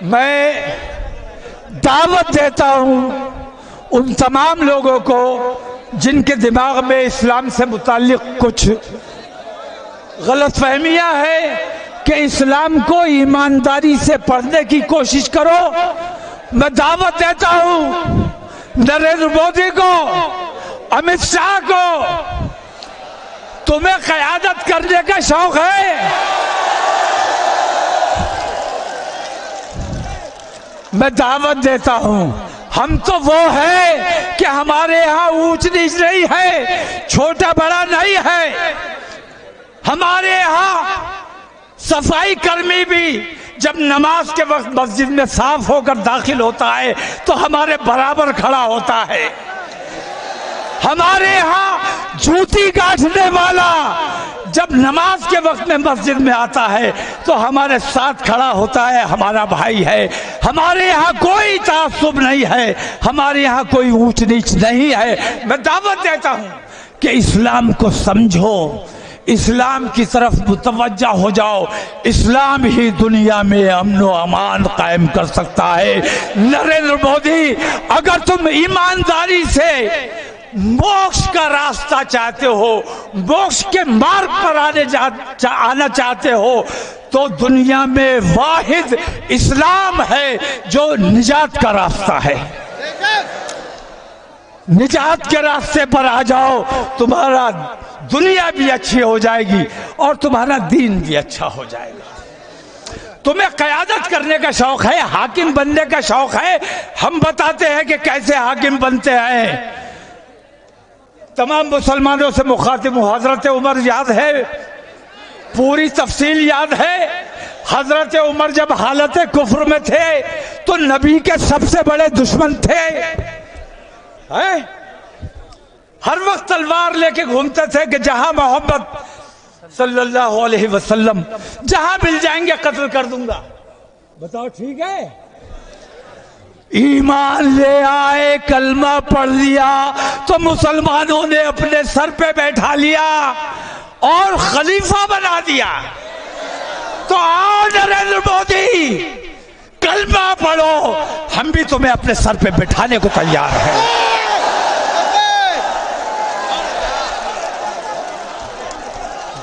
मैं दावत देता हूं उन तमाम लोगों को जिनके दिमाग में इस्लाम से मुताल्लिक कुछ गलतफहमियां हैं कि इस्लाम को ईमानदारी से पढ़ने की कोशिश करो। मैं दावत देता हूं नरेंद्र मोदी को, अमित शाह को, तुम्हें क़यादत करने का शौक है? मैं दावत देता हूं। हम तो वो है कि हमारे यहाँ ऊंच नीच नहीं है, छोटा बड़ा नहीं है। हमारे यहाँ सफाई कर्मी भी जब नमाज के वक्त मस्जिद में साफ होकर दाखिल होता है तो हमारे बराबर खड़ा होता है। हमारे यहाँ जूती काटने वाला जब नमाज के वक्त में मस्जिद में आता है तो हमारे साथ खड़ा होता है, हमारा भाई है। हमारे यहाँ कोई तासुब नहीं है, हमारे यहाँ कोई ऊंच नीच नहीं है। मैं दावत देता हूँ कि इस्लाम को समझो, इस्लाम की तरफ मुतवज्जा हो जाओ। इस्लाम ही दुनिया में अमन व अमान कायम कर सकता है। नरेंद्र मोदी, अगर तुम ईमानदारी से मोक्ष का रास्ता चाहते हो, मोक्ष के मार्ग पर आना चाहते हो, तो दुनिया में वाहिद इस्लाम है जो निजात का रास्ता है। निजात के रास्ते पर आ जाओ, तुम्हारा दुनिया भी अच्छी हो जाएगी और तुम्हारा दीन भी अच्छा हो जाएगा। तुम्हें क़यादत करने का शौक है, हाकिम बनने का शौक है। हम बताते हैं कि कैसे हाकिम बनते हैं। तमाम मुसलमानों से मुखातिब हूं। हजरत उमर याद है, पूरी तफसील याद है। हजरत उमर जब हालत कुफ्र में थे तो नबी के सबसे बड़े दुश्मन थे। हर वक्त तलवार लेके घूमते थे कि जहां मोहम्मद सल्लल्लाहु अलैहि वसल्लम जहां मिल जाएंगे कत्ल कर दूंगा। बताओ ठीक है? ईमान ले आए, कलमा पढ़ लिया तो मुसलमानों ने अपने सर पे बैठा लिया और खलीफा बना दिया। तो आओ नरेंद्र मोदी, कलमा पढ़ो, हम भी तुम्हें अपने सर पे बैठाने को तैयार हैं।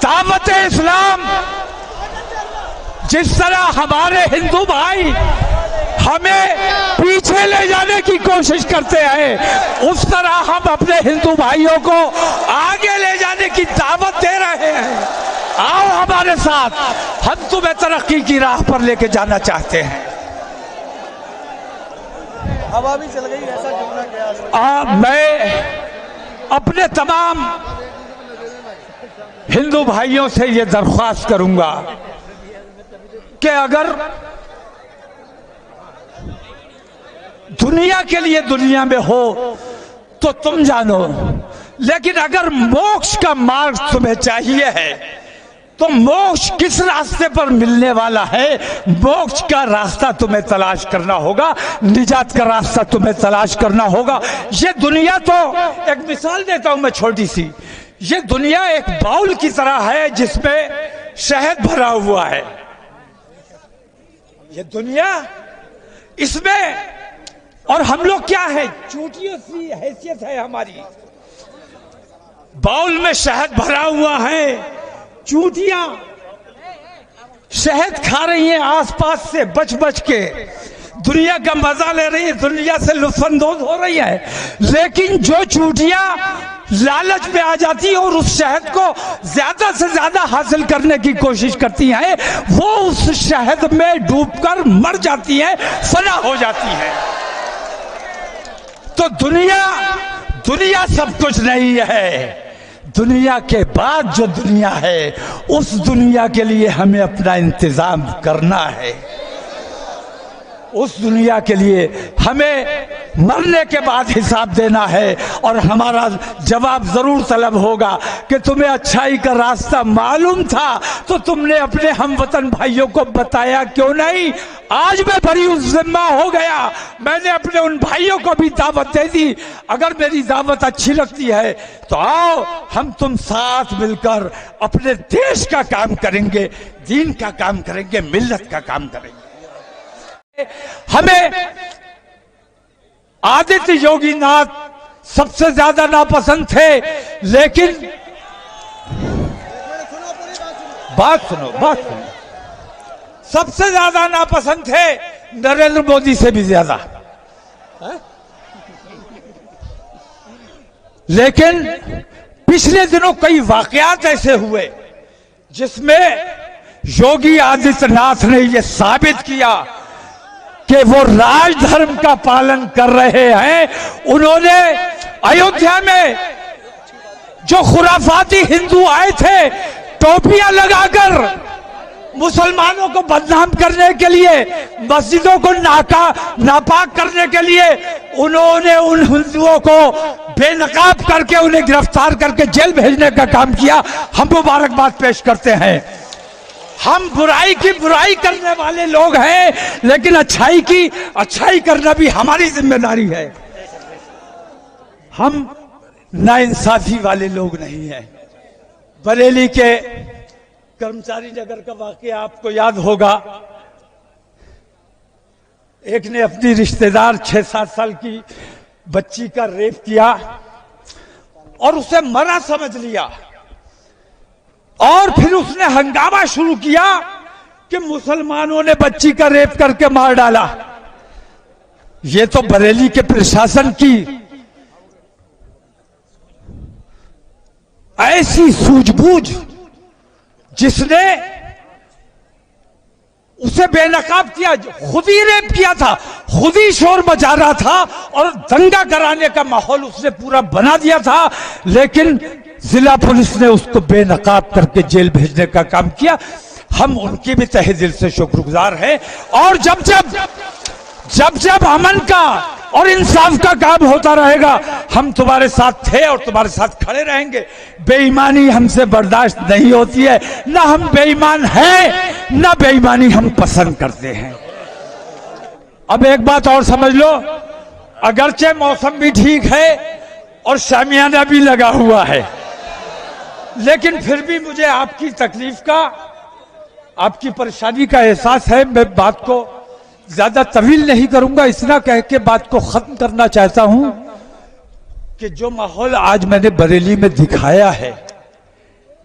दावत इस्लाम जिस तरह हमारे हिंदू भाई हमें पीछे ले जाने की कोशिश करते हैं, उस तरह हम अपने हिंदू भाइयों को आगे ले जाने की दावत दे रहे हैं। आओ हमारे साथ, हम तुम्हें तरक्की की राह पर लेके जाना चाहते हैं। हवा भी चल गई, ऐसा जुमला क्या? मैं अपने तमाम हिंदू भाइयों से ये दरख्वास्त करूंगा कि अगर दुनिया के लिए दुनिया में हो तो तुम जानो, लेकिन अगर मोक्ष का मार्ग तुम्हें चाहिए है तो मोक्ष किस रास्ते पर मिलने वाला है, मोक्ष का रास्ता तुम्हें तलाश करना होगा, निजात का रास्ता तुम्हें तलाश करना होगा। ये दुनिया तो, एक मिसाल देता हूं मैं छोटी सी, ये दुनिया एक बाउल की तरह है जिसमें शहद भरा हुआ है। ये दुनिया इसमें, और हम लोग क्या है, चूटियों सी हैसियत है हमारी। बाउल में शहद भरा हुआ है, चूटियां शहद खा रही हैं आसपास से बच बच के, दुनिया का मजा ले रही है, दुनिया से लुत्फानंदोज हो रही है। लेकिन जो चूटियां लालच में आ जाती है और उस शहद को ज्यादा से ज्यादा हासिल करने की कोशिश करती हैं, वो उस शहद में डूबकर मर जाती हैं, फना हो जाती हैं। तो दुनिया सब कुछ नहीं है। दुनिया के बाद जो दुनिया है, उस दुनिया के लिए हमें अपना इंतजाम करना है। उस दुनिया के लिए हमें मरने के बाद हिसाब देना है और हमारा जवाब जरूर तलब होगा कि तुम्हें अच्छाई का रास्ता मालूम था तो तुमने अपने हमवतन भाइयों को बताया क्यों नहीं। आज मैं बड़ी जिम्मा हो गया, मैंने अपने उन भाइयों को भी दावत दे दी। अगर मेरी दावत अच्छी लगती है तो आओ हम तुम साथ मिलकर अपने देश का काम करेंगे, दीन का काम करेंगे, मिल्लत का काम करेंगे। हमें आदित्य योगीनाथ सबसे ज्यादा नापसंद थे, लेकिन बात सुनो, सबसे ज्यादा नापसंद थे नरेंद्र मोदी से भी ज्यादा। लेकिन पिछले दिनों कई वाकयात ऐसे हुए जिसमें योगी आदित्यनाथ ने यह साबित किया कि वो राजधर्म का पालन कर रहे हैं। उन्होंने अयोध्या में जो खुराफाती हिंदू आए थे, टोपियां लगाकर मुसलमानों को बदनाम करने के लिए, मस्जिदों को नापाक करने के लिए, उन्होंने उन हिंदुओं को बेनकाब करके उन्हें गिरफ्तार करके जेल भेजने का काम किया। हम मुबारकबाद पेश करते हैं। हम बुराई की बुराई करने वाले लोग हैं, लेकिन अच्छाई की अच्छाई करना भी हमारी जिम्मेदारी है। हम नाइंसाफी वाले लोग नहीं हैं। बरेली के कर्मचारी नगर का वाकया आपको याद होगा। एक ने अपनी रिश्तेदार 6-7 साल की बच्ची का रेप किया और उसे मरा समझ लिया, और फिर उसने हंगामा शुरू किया कि मुसलमानों ने बच्ची का रेप करके मार डाला। ये तो बरेली के प्रशासन की ऐसी सूझबूझ, जिसने उसे बेनकाब किया, खुद ही रेप किया था, खुद ही शोर मचा रहा था और दंगा कराने का माहौल उसने पूरा बना दिया था, लेकिन जिला पुलिस ने उसको बेनकाब करके जेल भेजने का काम किया। हम उनकी भी तहे दिल से शुक्रगुजार हैं। और जब जब अमन का और इंसाफ का काम होता रहेगा, हम तुम्हारे साथ थे और तुम्हारे साथ खड़े रहेंगे। बेईमानी हमसे बर्दाश्त नहीं होती है, ना हम बेईमान हैं, ना बेईमानी हम पसंद करते हैं। अब एक बात और समझ लो, अगरचे मौसम भी ठीक है और शामियाना भी लगा हुआ है, लेकिन फिर भी मुझे आपकी तकलीफ का, आपकी परेशानी का एहसास है। मैं बात को ज्यादा तवील नहीं करूंगा, इतना कह के बात को खत्म करना चाहता हूं कि जो माहौल आज मैंने बरेली में दिखाया है,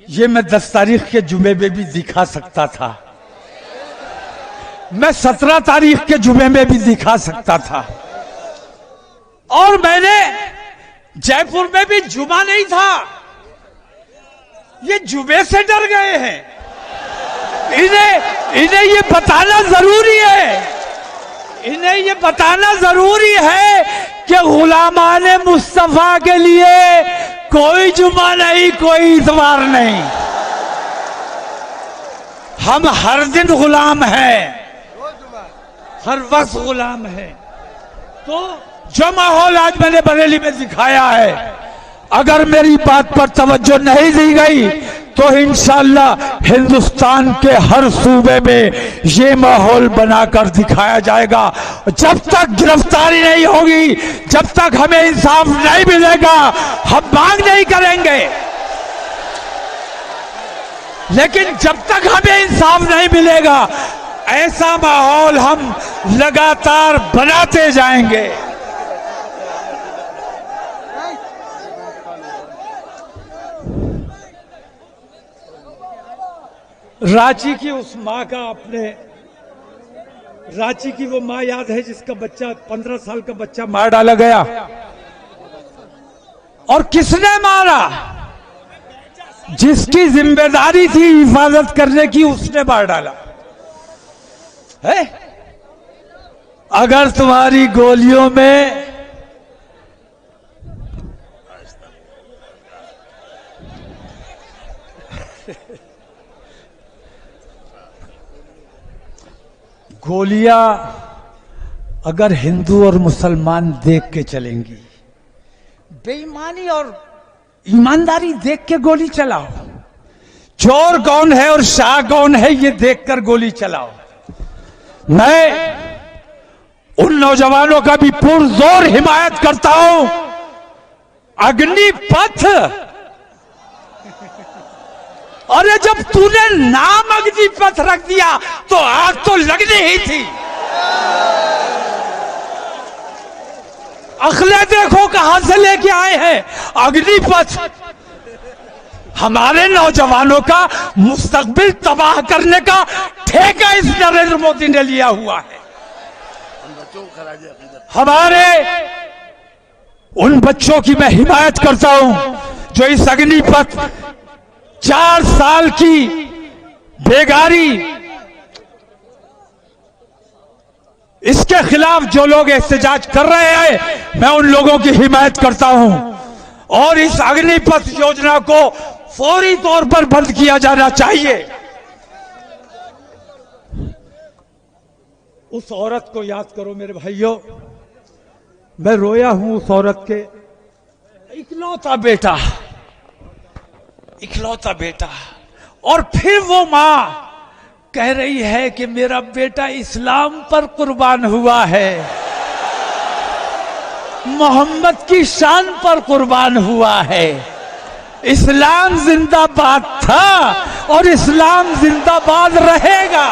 ये मैं 10 तारीख के जुमे में भी दिखा सकता था, मैं 17 तारीख के जुमे में भी दिखा सकता था, और मैंने जयपुर में भी जुमा नहीं था। ये जुमे से डर गए हैं। इन्हें ये बताना जरूरी है, इन्हें ये बताना जरूरी है कि गुलामाने मुस्तफा के लिए कोई जुमा नहीं, कोई इतवार नहीं। हम हर दिन गुलाम हैं, हर वक्त गुलाम हैं। तो जो माहौल आज मैंने बरेली में दिखाया है, अगर मेरी बात पर तवज्जो नहीं दी गई तो इंशाअल्लाह हिंदुस्तान के हर सूबे में ये माहौल बनाकर दिखाया जाएगा। जब तक गिरफ्तारी नहीं होगी, जब तक हमें इंसाफ नहीं मिलेगा, हम मांग नहीं करेंगे। लेकिन जब तक हमें इंसाफ नहीं मिलेगा, ऐसा माहौल हम लगातार बनाते जाएंगे। रांची की उस माँ का, अपने रांची की वो माँ याद है जिसका बच्चा 15 साल का बच्चा मार डाला गया, और किसने मारा? जिसकी जिम्मेदारी थी हिफाजत करने की, उसने मार डाला है। अगर तुम्हारी गोलियों में गोलियां अगर हिंदू और मुसलमान देख के चलेंगी, बेईमानी और ईमानदारी देख के गोली चलाओ। चोर कौन है और शाह कौन है ये देखकर गोली चलाओ। मैं उन नौजवानों का भी पुरजोर हिमायत करता हूं। अग्निपथ, अरे जब तूने नाम अग्निपथ रख दिया तो आग तो लगनी ही थी। अगले देखो कहां से लेके आए हैं, अग्निपथ। हमारे नौजवानों का मुस्तकबिल तबाह करने का ठेका इस नरेंद्र मोदी ने लिया हुआ है। हमारे उन बच्चों की मैं हिमायत करता हूं जो इस अग्निपथ 4 साल की बेगारी, इसके खिलाफ जो लोग एहतजाज कर रहे हैं, मैं उन लोगों की हिमायत करता हूं और इस अग्निपथ योजना को फौरी तौर पर बंद किया जाना चाहिए। उस औरत को याद करो मेरे भाइयों, मैं रोया हूं उस औरत के इकलौता बेटा, और फिर वो मां कह रही है कि मेरा बेटा इस्लाम पर कुर्बान हुआ है, मोहम्मद की शान पर कुर्बान हुआ है। इस्लाम जिंदाबाद था और इस्लाम जिंदाबाद रहेगा।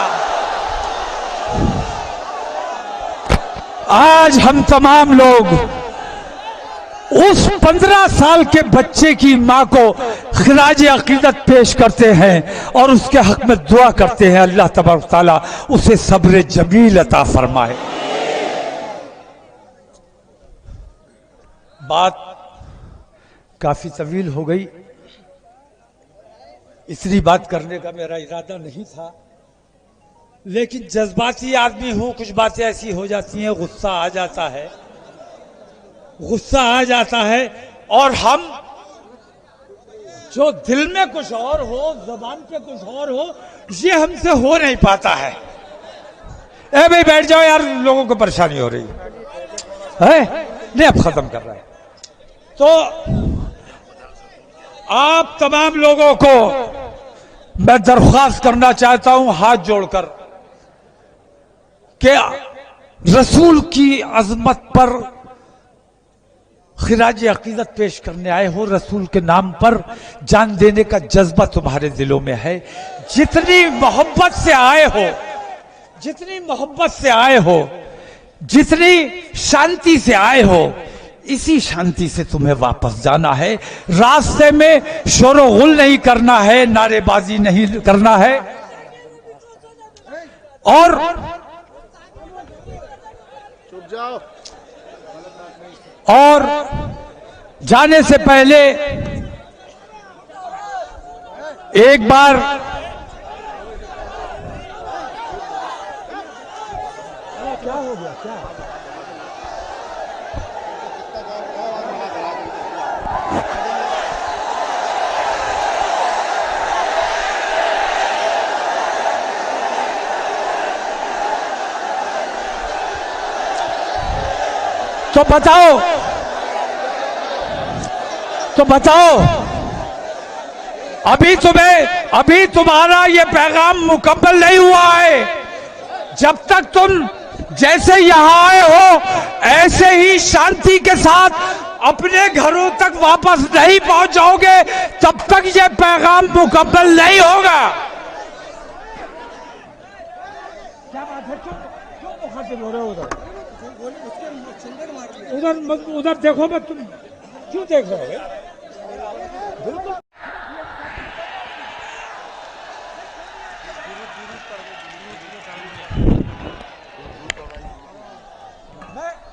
आज हम तमाम लोग उस 15 साल के बच्चे की मां को खिराज अकीदत पेश करते हैं और उसके हक में दुआ करते हैं, अल्लाह तबारक तआला उसे सब्र जमील अता फरमाए। बात काफी तवील हो गई, इतनी बात करने का मेरा इरादा नहीं था, लेकिन जज्बाती आदमी हूं, कुछ बातें ऐसी हो जाती हैं, गुस्सा आ जाता है और हम जो दिल में कुछ और हो, जबान पे कुछ और हो, ये हमसे हो नहीं पाता है। ए भाई बैठ जाओ यार, लोगों को परेशानी हो रही है। नहीं, अब खत्म कर रहा है। तो आप तमाम लोगों को मैं दरख्वास्त करना चाहता हूं हाथ जोड़कर कि रसूल की अजमत पर खिराज अकीदत पेश करने आए हो, रसूल के नाम पर जान देने का जज्बा तुम्हारे दिलों में है। जितनी मोहब्बत से आए हो, जितनी शांति से आए हो, इसी शांति से तुम्हें वापस जाना है। रास्ते में शोरो गुल नहीं करना है, नारेबाजी नहीं करना है, और चुप जाओ। और जाने से पहले एक बार क्या हो गया, क्या तो बताओ अभी तुम्हारा ये पैगाम मुकम्मल नहीं हुआ है। जब तक तुम जैसे यहां आए हो ऐसे ही शांति के साथ अपने घरों तक वापस नहीं पहुंच जाओगे, तब तक ये पैगाम मुकम्मल नहीं होगा। क्या बात है, क्यों मुखातिब हो रहे हो? उधर देखो, मैं तुम क्यों देख रहे हो? बिल्कुल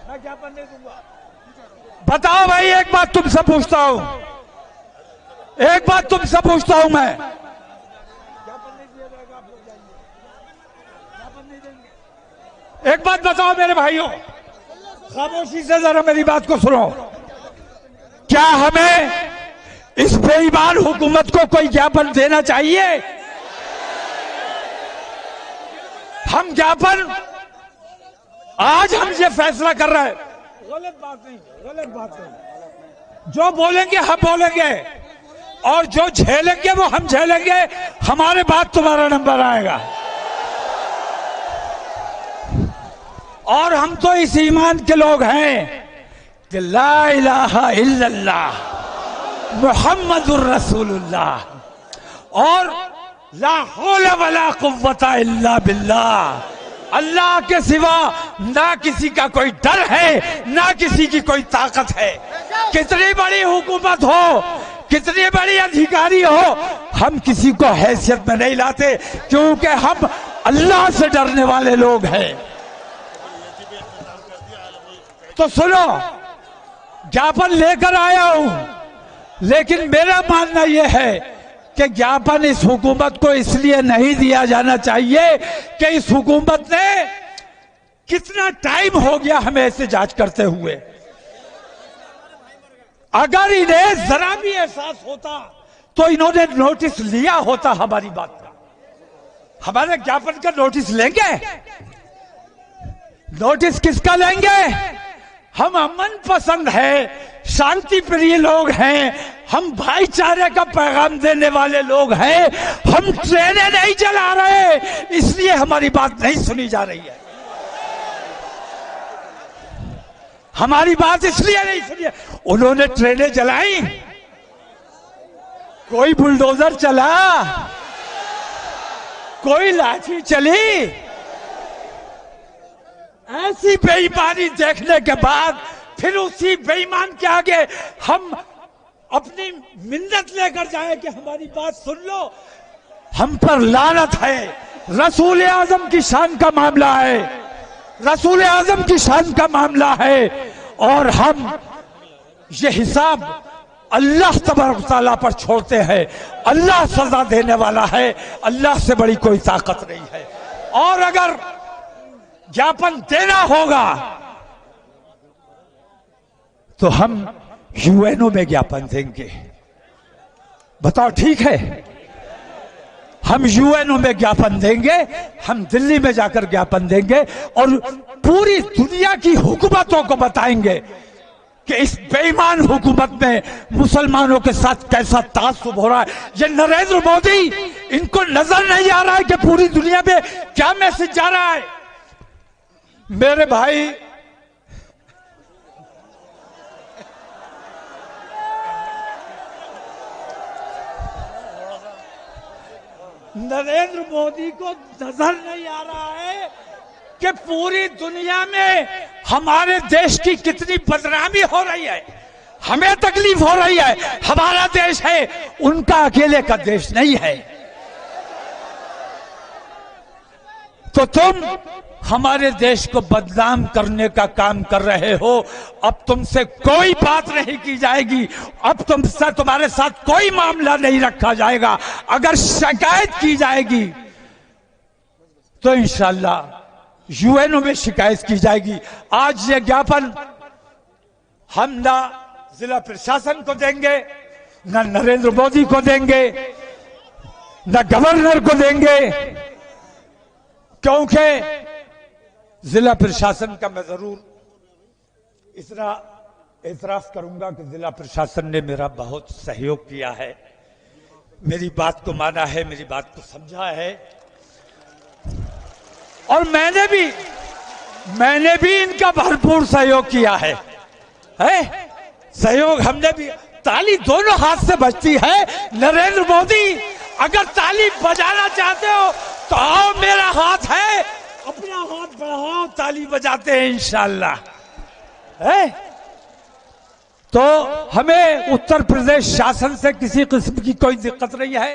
मैं ज्ञापन नहीं दूंगा। बताओ भाई, एक बात तुमसे पूछता हूं, मैं ज्ञापन नहीं दिया जाएगा, आप लोग जाइए, ज्ञापन नहीं देंगे। एक बात बताओ मेरे भाइयों, खामोशी से जरा मेरी बात को सुनो। क्या हमें इस बेईमान हुकूमत को कोई ज्ञापन देना चाहिए? हम ज्ञापन आज हम ये फैसला कर रहे हैं, गलत बात नहीं। जो बोलेंगे हम बोलेंगे और जो झेलेंगे वो हम झेलेंगे। हमारे बाद तुम्हारा नंबर आएगा। और हम तो इस ईमान के लोग हैं कि ला इलाहा इल्लल्लाह मुहम्मदुर रसूलुल्लाह और ला हौला वला कुव्वता इल्ला बिल्लाह। अल्लाह के सिवा ना किसी का कोई डर है, ना किसी की कोई ताकत है। कितनी बड़ी हुकूमत हो, कितनी बड़ी अधिकारी हो, हम किसी को हैसियत में नहीं लाते, क्योंकि हम अल्लाह से डरने वाले लोग हैं। तो सुनो, ज्ञापन लेकर आया हूं, लेकिन मेरा मानना यह है कि ज्ञापन इस हुकूमत को इसलिए नहीं दिया जाना चाहिए कि इस हुकूमत ने कितना टाइम हो गया हमें ऐसे जांच करते हुए। अगर इन्हें जरा भी एहसास होता तो इन्होंने नोटिस लिया होता हमारी बात का। हमारे ज्ञापन का नोटिस लेंगे? नोटिस किसका लेंगे? हम अमन पसंद है, शांति प्रिय लोग हैं, हम भाईचारे का पैगाम देने वाले लोग हैं। हम ट्रेनें नहीं चला रहे, इसलिए हमारी बात नहीं सुनी जा रही है। हमारी बात इसलिए नहीं सुनी है। उन्होंने ट्रेनें चलाई, कोई बुलडोजर चला, कोई लाठी चली। ऐसी बेईमानी देखने के बाद फिर उसी बेईमान के आगे हम अपनी मिन्नत लेकर जाए कि हमारी बात सुन लो, हम पर लानत है। रसूल आजम की शान का मामला है, रसूल आजम की शान का मामला है, और हम ये हिसाब अल्लाह तबारक तआला पर छोड़ते हैं। अल्लाह सजा देने वाला है, अल्लाह से बड़ी कोई ताकत नहीं है। और अगर ज्ञापन देना होगा तो हम यूएनओ में ज्ञापन देंगे। बताओ ठीक है? हम यूएनओ में ज्ञापन देंगे, हम दिल्ली में जाकर ज्ञापन देंगे और पूरी दुनिया की हुकूमतों को बताएंगे कि इस बेईमान हुकूमत में मुसलमानों के साथ कैसा तासुब हो रहा है। ये नरेंद्र मोदी, इनको नजर नहीं आ रहा है कि पूरी दुनिया में क्या मैसेज जा रहा है। मेरे भाई, नरेंद्र मोदी को नजर नहीं आ रहा है कि पूरी दुनिया में हमारे देश की कितनी बदनामी हो रही है। हमें तकलीफ हो रही है, हमारा देश है, उनका अकेले का देश नहीं है। तो तुम हमारे देश को बदनाम करने का काम कर रहे हो। अब तुमसे कोई बात नहीं की जाएगी, अब तुमसे तुम्हारे साथ कोई मामला नहीं रखा जाएगा। अगर शिकायत की जाएगी तो इंशाल्लाह यूएनओ में शिकायत की जाएगी। आज ये ज्ञापन हम ना जिला प्रशासन को देंगे, ना नरेंद्र मोदी को देंगे, ना गवर्नर को देंगे, क्योंकि जिला प्रशासन का मैं जरूर इतना एतराफ करूंगा कि जिला प्रशासन ने मेरा बहुत सहयोग किया है, मेरी बात को माना है, मेरी बात को समझा है। और मैंने भी इनका भरपूर सहयोग किया है। सहयोग हमने भी। ताली दोनों हाथ से बजती है। नरेंद्र मोदी, अगर ताली बजाना चाहते हो तो आओ, मेरा हाथ है, अपना हाथ बढ़ाओ, ताली बजाते हैं इंशाल्लाह। तो हमें उत्तर प्रदेश शासन से किसी किस्म की कोई दिक्कत नहीं है।